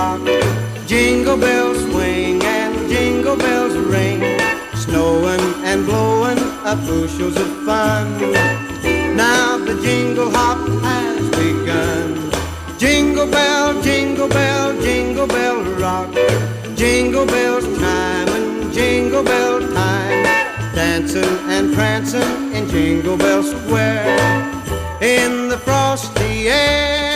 rock. Jingle bells swing and jingle bells ring, snowing and blowing up bushels of fun. Now the jingle hop has begun. Jingle bell, jingle bell, jingle bell rock. Jingle bells chime and jingle bell time, dancing and prancing in Jingle Bell Square in the frosty air.